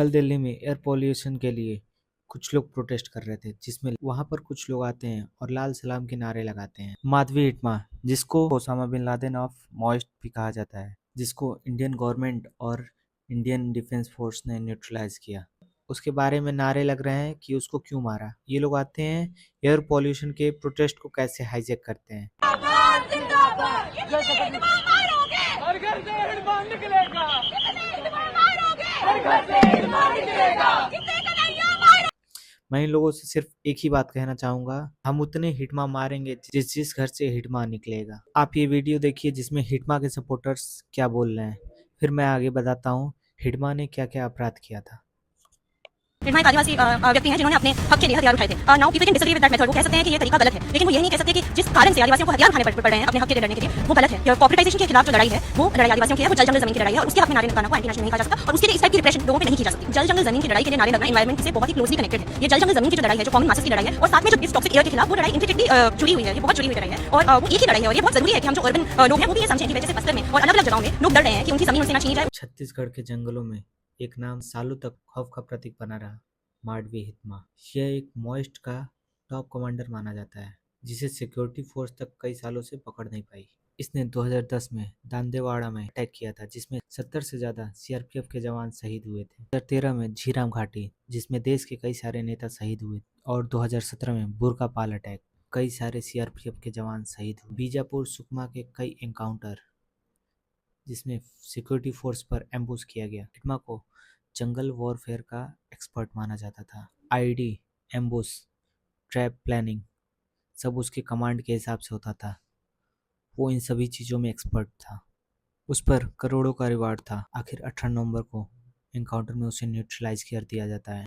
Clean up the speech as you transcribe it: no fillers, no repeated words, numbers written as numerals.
कल दिल्ली में air pollution के लिए कुछ लोग प्रोटेस्ट कर रहे थे, जिसमें वहां पर कुछ लोग आते हैं और लाल सलाम के नारे लगाते हैं। माधवी हिटमा, जिसको Osama bin Laden of Maoist भी कहा जाता है, जिसको इंडियन गवर्नमेंट और इंडियन डिफेंस फोर्स ने न्यूट्रलाइज किया, उसके बारे में नारे लग रहे हैं कि उसको क्यों मारा। ये लोग आते हैं एयर पॉल्यूशन के प्रोटेस्ट को कैसे हाईजैक करते हैं। हर घर से हिडमा निकलेगा, हर घर से हिडमा निकलेगा। मैं इन लोगों से सिर्फ एक ही बात कहना चाहूंगा, हम उतने हिटमा मारेंगे जिस जिस घर से हिटमा निकलेगा। आप ये वीडियो देखिए जिसमें हिटमा के सपोर्टर्स क्या बोल रहे हैं, फिर मैं आगे बताता हूँ हिटमा ने क्या क्या अपराध किया था। हिडमा एक आदिवासी व्यक्ति हैं जिन्होंने अपने हक के लिए हथियार उठाए थे। Now people can disagree with that method. वो कह सकते हैं कि ये तरीका गलत है, लेकिन वो ये नहीं कह सकते कि जिस कारण से आदिवासियों को हथियार उठाने पड़ रहे हैं अपने हक के लिए लड़ने के लिए, वो गलत है। कॉर्पोरेटाइजेशन के खिलाफ जो लड़ाई है वो लड़ाई आदिवासियों की है, वो जल जंगल जमीन की लड़ाई है और उसके हक में नारे लगाना को एंटी नेशनल नहीं कहा जा सकता और उसके लिए इस टाइप की रिप्रेशन लोगों पे नहीं की जा सकती। जल जंगल जमीन की लड़ाई के लिए नारे लगना एनवायरमेंट से बहुत ही क्लोजली कनेक्टेड है। ये जल जंगल जमीन की जो लड़ाई है, जो कॉमन मासेस की लड़ाई है, और साथ में जो इस टॉक्सिक एयर के खिलाफ वो लड़ाई इंट्रिकेटली जुड़ी हुई है। ये बहुत जुड़ी हुई लड़ाई है और वो एक ही लड़ाई है और ये बहुत जरूरी है कि हम जो अर्बन लोग हैं वो भी ये समझें कि वजह से बस्तर में और अलग अलग जगहों में लोग डर रहे हैं कि उनकी जमीन उनसे ना छीनी जाए। छत्तीसगढ़ के जंगलों में एक नाम सालों तक खौफ का प्रतीक बना रहा, माडवी हितमा। यह एक मॉइस्ट का टॉप कमांडर माना जाता है, जिसे सिक्योरिटी फोर्स तक कई सालों से पकड़ नहीं पाई। इसने 2010 में दांतेवाड़ा में अटैक किया था, जिसमें 70 से ज्यादा सीआरपीएफ के जवान शहीद हुए थे। 2013 में झीराम घाटी, जिसमें देश के कई सारे नेता शहीद हुए, और 2017 में बुरकापाल अटैक, कई सारे सीआरपीएफ के जवान शहीद हुए। बीजापुर सुकमा के कई एनकाउंटर, जिसमें सिक्योरिटी फोर्स पर एम्बुश किया गया। हिटमा को जंगल वॉरफेयर का एक्सपर्ट माना जाता था। आईडी, एम्बुश, ट्रैप प्लानिंग सब उसके कमांड के हिसाब से होता था। वो इन सभी चीज़ों में एक्सपर्ट था। उस पर करोड़ों का रिवार्ड था। आखिर 18 नवंबर को एनकाउंटर में उसे न्यूट्रलाइज कर दिया जाता है।